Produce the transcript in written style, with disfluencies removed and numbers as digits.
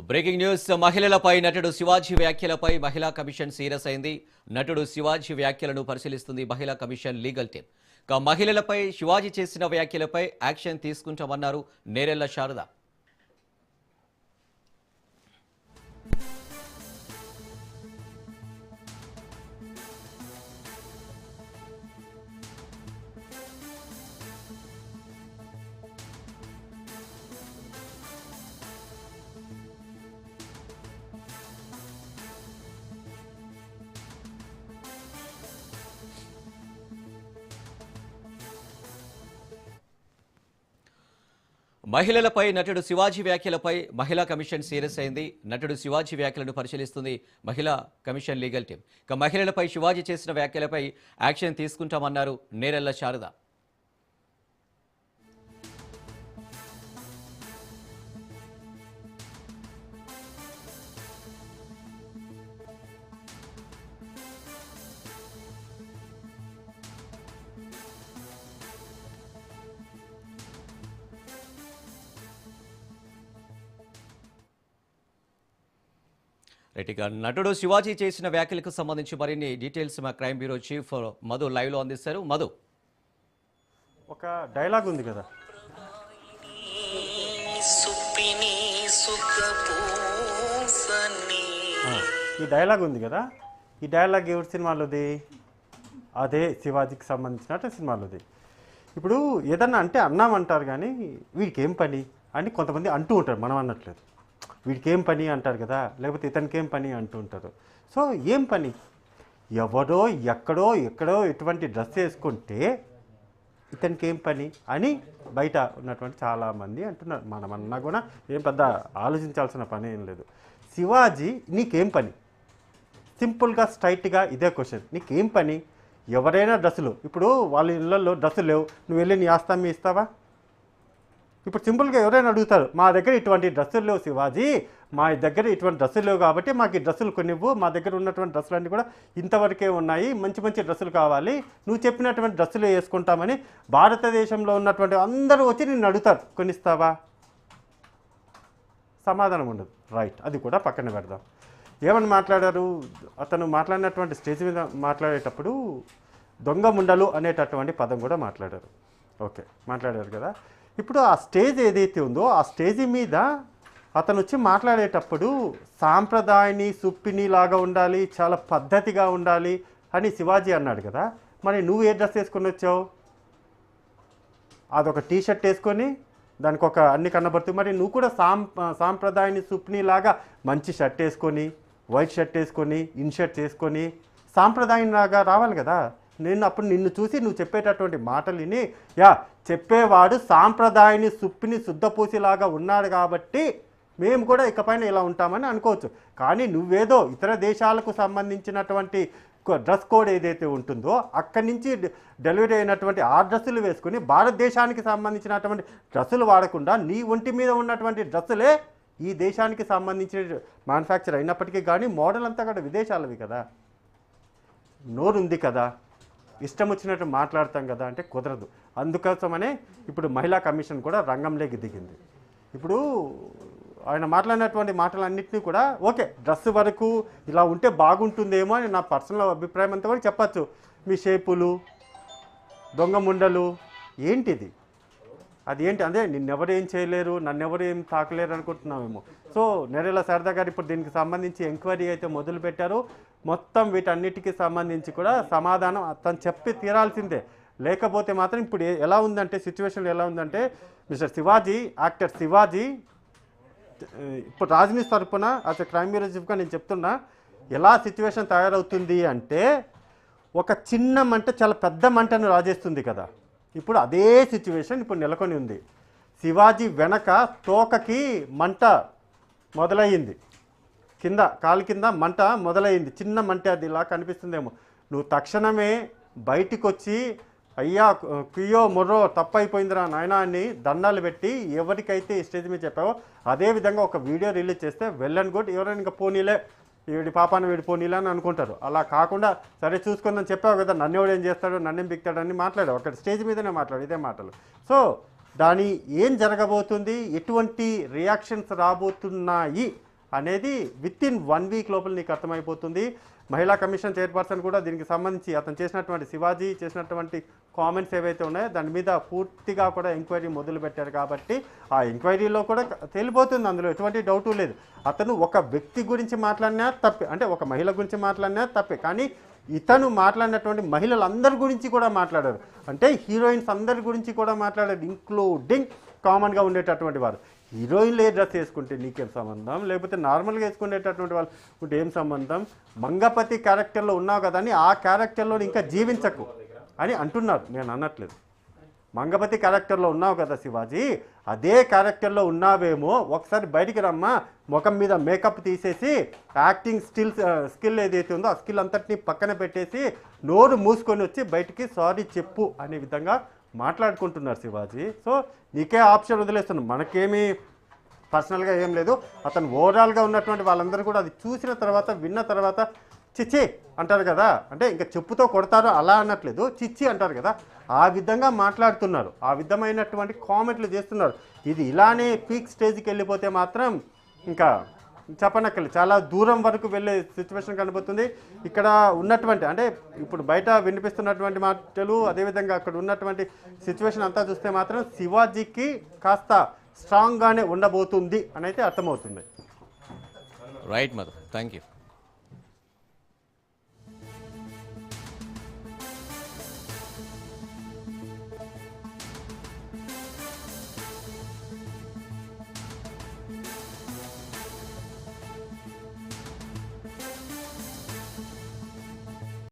Breaking news మహిళలపై నటుడు శివాజీ వ్యాఖ్యలపై మహిళా కమిషన్ సీరియస్ అయింది. నటుడు శివాజీ వ్యాఖ్యలను పరిశీలిస్తుంది మహిళా కమిషన్ లీగల్ టీం. మహిళలపై శివాజీ చేసిన వ్యాఖ్యలపై యాక్షన్ తీసుకుంటామన్నారు నేరెళ్ల శారద. మహిళలపై నటుడు శివాజీ వ్యాఖ్యలపై మహిళా కమిషన్ సీరియస్ అయింది. నటుడు శివాజీ వ్యాఖ్యలను పరిశీలిస్తుంది మహిళా కమిషన్ లీగల్ టీం. మహిళలపై శివాజీ చేసిన వ్యాఖ్యలపై యాక్షన్ తీసుకుంటామన్నారు నేరెళ్ల శారద. రైట్గా నటుడు శివాజీ చేసిన వ్యాఖ్యలకు సంబంధించి మరిన్ని డీటెయిల్స్ మా క్రైమ్ బ్యూరో చీఫ్ మధు లైవ్లో అందిస్తారు. మధు, ఒక డైలాగ్ ఉంది కదా, ఈ డైలాగ్ ఉంది కదా, ఈ డైలాగ్ ఎవరి సినిమాలోది? అదే శివాజీకి సంబంధించిన సినిమాలోది. ఇప్పుడు ఏదన్నా అంటే అన్నామంటారు కానీ వీడికి ఏం పని అని కొంతమంది అంటూ ఉంటారు, మనం అన్నట్లేదు. వీడికి ఏం పని అంటారు కదా, లేకపోతే ఇతనికి ఏం పని అంటూ ఉంటారు. సో ఏం పని? ఎవరో ఎక్కడో ఎటువంటి డ్రెస్ వేసుకుంటే ఇతనికి ఏం పని అని బయట ఉన్నటువంటి చాలామంది అంటున్నారు. మనమన్నా కూడా ఏం పెద్ద ఆలోచించాల్సిన పని ఏం లేదు. శివాజీ నీకేం పని? సింపుల్గా స్ట్రైట్గా ఇదే క్వశ్చన్, నీకేం పని? ఎవరైనా డ్రెస్సులు, ఇప్పుడు వాళ్ళ ఇళ్ళల్లో డ్రెస్సులు లేవు, నువ్వు వెళ్ళి నీ ఆస్తామి ఇస్తావా? ఇప్పుడు సింపుల్గా ఎవరైనా అడుగుతారు, మా దగ్గర ఇటువంటి డ్రెస్సులు లేవు శివాజీ, మా దగ్గర ఇటువంటి డ్రెస్సులు లేవు కాబట్టి మాకు ఈ డ్రెస్సులు కొనివ్వు, మా దగ్గర ఉన్నటువంటి డ్రెస్సులన్నీ కూడా ఇంతవరకే ఉన్నాయి, మంచి మంచి డ్రెస్సులు కావాలి, నువ్వు చెప్పినటువంటి డ్రెస్సులు వేసుకుంటామని భారతదేశంలో ఉన్నటువంటి అందరూ వచ్చి నిన్ను అడుగుతారు, కొనిస్తావా? సమాధానం ఉండదు. రైట్, అది కూడా పక్కన పెడదాం. ఏమని మాట్లాడారు? అతను మాట్లాడినటువంటి స్టేజ్ మీద మాట్లాడేటప్పుడు దొంగ ముండలు అనేటటువంటి పదం కూడా మాట్లాడారు. ఓకే, మాట్లాడారు కదా. ఇప్పుడు ఆ స్టేజ్ ఏదైతే ఉందో ఆ స్టేజ్ మీద అతను వచ్చి మాట్లాడేటప్పుడు సాంప్రదాయని సుప్పిని లాగా ఉండాలి, చాలా పద్ధతిగా ఉండాలి అని శివాజీ అన్నాడు కదా. మరి నువ్వు ఏ డ్రెస్ వేసుకొని వచ్చావు? అదొక టీషర్ట్ వేసుకొని దానికి ఒక అన్ని కనబడుతుంది. మరి నువ్వు కూడా సాంప్రదాయని సుప్ని లాగా మంచి షర్ట్ వేసుకొని, వైట్ షర్ట్ వేసుకొని, ఇన్ షర్ట్ వేసుకొని సాంప్రదాయం లాగా రావాలి కదా. నేను అప్పుడు నిన్ను చూసి నువ్వు చెప్పేటటువంటి మాటలు విని, యా చెప్పేవాడు సాంప్రదాయని సుప్పిని శుద్ధపూసిలాగా ఉన్నాడు కాబట్టి మేము కూడా ఇకపైన ఇలా ఉంటామని అనుకోవచ్చు. కానీ నువ్వేదో ఇతర దేశాలకు సంబంధించినటువంటి డ్రెస్ కోడ్ ఏదైతే ఉంటుందో అక్కడి నుంచి డెలివరీ అయినటువంటి ఆ డ్రెస్సులు వేసుకుని భారతదేశానికి సంబంధించినటువంటి డ్రెస్సులు వాడకుండా నీ ఒంటి మీద ఉన్నటువంటి డ్రెస్సులే ఈ దేశానికి సంబంధించిన మ్యానుఫ్యాక్చర్ అయినప్పటికీ కానీ మోడల్ అంతా కూడా విదేశాలవి కదా. నోరుంది కదా, ఇష్టం వచ్చినట్టు మాట్లాడతాం కదా అంటే కుదరదు. అందుకోసమనే ఇప్పుడు మహిళా కమిషన్ కూడా రంగంలోకి దిగింది. ఇప్పుడు ఆయన మాట్లాడినటువంటి మాటలన్నింటినీ కూడా ఓకే, డ్రెస్ వరకు ఇలా ఉంటే బాగుంటుందేమో అని నా పర్సనల్ అభిప్రాయం అంతా కూడా చెప్పచ్చు. మీ షేపులు, దొంగ ముండలు ఏంటిది? అది ఏంటి? అదే నిన్నెవరు ఏం చేయలేరు, నన్నెవరు ఏం తాకలేరు అనుకుంటున్నామేమో. సో నేరెళ్ల శారద గారు ఇప్పుడు దీనికి సంబంధించి ఎంక్వైరీ అయితే మొదలుపెట్టారు. మొత్తం వీటన్నిటికీ సంబంధించి కూడా సమాధానం అతను చెప్పి తీరాల్సిందే. లేకపోతే మాత్రం ఇప్పుడు ఎలా ఉందంటే సిచ్యువేషన్ ఎలా ఉందంటే, మిస్టర్ శివాజీ, యాక్టర్ శివాజీ ఇప్పుడు రాజనీతి తరపున అసలు క్రైమ్ బ్యూరో చీఫ్గా నేను చెప్తున్నా, ఎలా సిచ్యువేషన్ తయారవుతుంది అంటే ఒక చిన్న మంట చాలా పెద్ద మంటను రాజేస్తుంది కదా. ఇప్పుడు అదే సిచ్యువేషన్ ఇప్పుడు నెలకొని ఉంది. శివాజీ వెనక తోకకి మంట మొదలయ్యింది, కింద కాలు కింద మంట మొదలైంది. చిన్న మంట అది ఇలా కనిపిస్తుందేమో. నువ్వు తక్షణమే బయటికి వచ్చి అయ్యా కుయ్యో మొర్రో తప్పైపోయిందిరా నాయనా అని దండాలు పెట్టి ఎవరికైతే స్టేజ్ మీద చెప్పావో అదేవిధంగా ఒక వీడియో రిలీజ్ చేస్తే వెల్ అండ్ గుడ్. ఎవరైనా ఇంకా పోనీలే, వీడి పాపాన్ని వీడి పోనీలే అని అనుకుంటారు. అలా కాకుండా సరే చూసుకుందని చెప్పావు కదా, నన్ను ఏం చేస్తాడు, నన్నేం బిక్తాడని మాట్లాడావు అక్కడ స్టేజ్ మీదనే మాట్లాడు ఇదే మాటలు. సో దాని ఏం జరగబోతుంది, ఎటువంటి రియాక్షన్స్ రాబోతున్నాయి అనేది విత్ ఇన్ 1 వీక్ లోపల నీకు అర్థమైపోతుంది. మహిళా కమిషన్ చైర్పర్సన్ కూడా దీనికి సంబంధించి అతను చేసినటువంటి శివాజీ చేసినటువంటి కామెంట్స్ ఏవైతే ఉన్నాయో దాని మీద పూర్తిగా కూడా ఎంక్వైరీ మొదలుపెట్టారు కాబట్టి ఆ ఎంక్వైరీలో కూడా తేలిపోతుంది, అందులో ఎటువంటి డౌటు లేదు. అతను ఒక వ్యక్తి గురించి మాట్లాడినా తప్పే, అంటే ఒక మహిళ గురించి మాట్లాడినా తప్పే, కానీ ఇతను మాట్లాడినటువంటి మహిళలందరి గురించి కూడా మాట్లాడారు, అంటే హీరోయిన్స్ అందరి గురించి కూడా మాట్లాడారు, ఇంక్లూడింగ్ కామన్గా ఉండేటటువంటి వారు. హీరోయిన్లు ఏ డ్రెస్ వేసుకుంటే నీకేం సంబంధం, లేకపోతే నార్మల్గా వేసుకునేటటువంటి వాళ్ళు ఉంటే ఏం సంబంధం, మంగపతి క్యారెక్టర్లో ఉన్నావు కదా అని ఆ క్యారెక్టర్లో ఇంకా జీవించకు అని అంటున్నారు. నేను అనట్లేదు, మంగపతి క్యారెక్టర్లో ఉన్నావు కదా శివాజీ, అదే క్యారెక్టర్లో ఉన్నావేమో, ఒకసారి బయటికి రమ్మా, ముఖం మీద మేకప్ తీసేసి యాక్టింగ్ స్కిల్ ఏదైతే ఉందో ఆ స్కిల్ అంతటినీ పక్కన పెట్టేసి నోరు మూసుకొని వచ్చి బయటికి సారీ చెప్పు అనే విధంగా మాట్లాడుకుంటున్నారు శివాజీ. సో నీకే ఆప్షన్ వదిలేస్తున్నాం, మనకేమీ పర్సనల్గా ఏం లేదు. అతను ఓవరాల్గా ఉన్నటువంటి వాళ్ళందరూ కూడా అది చూసిన తర్వాత విన్న తర్వాత చిచ్చి అంటారు కదా, అంటే ఇంకా చెప్పుతో కొడతారు అలా అనట్లేదు, చిచ్చి అంటారు కదా, ఆ విధంగా మాట్లాడుతున్నారు, ఆ విధమైనటువంటి కామెంట్లు చేస్తున్నారు. ఇది ఇలానే పీక్ స్టేజ్కి వెళ్ళిపోతే మాత్రం ఇంకా చెప్పనక్కర్లేదు, చాలా దూరం వరకు వెళ్ళే సిచ్యువేషన్ కనబడుతుంది. ఇక్కడ ఉన్నటువంటి అంటే ఇప్పుడు బయట వినిపిస్తున్నటువంటి మాటలు, అదేవిధంగా అక్కడ ఉన్నటువంటి సిచ్యువేషన్ అంతా చూస్తే మాత్రం శివాజీకి కాస్త స్ట్రాంగ్గానే ఉండబోతుంది అని అయితే అర్థమవుతుంది. Right Madhu, thank you.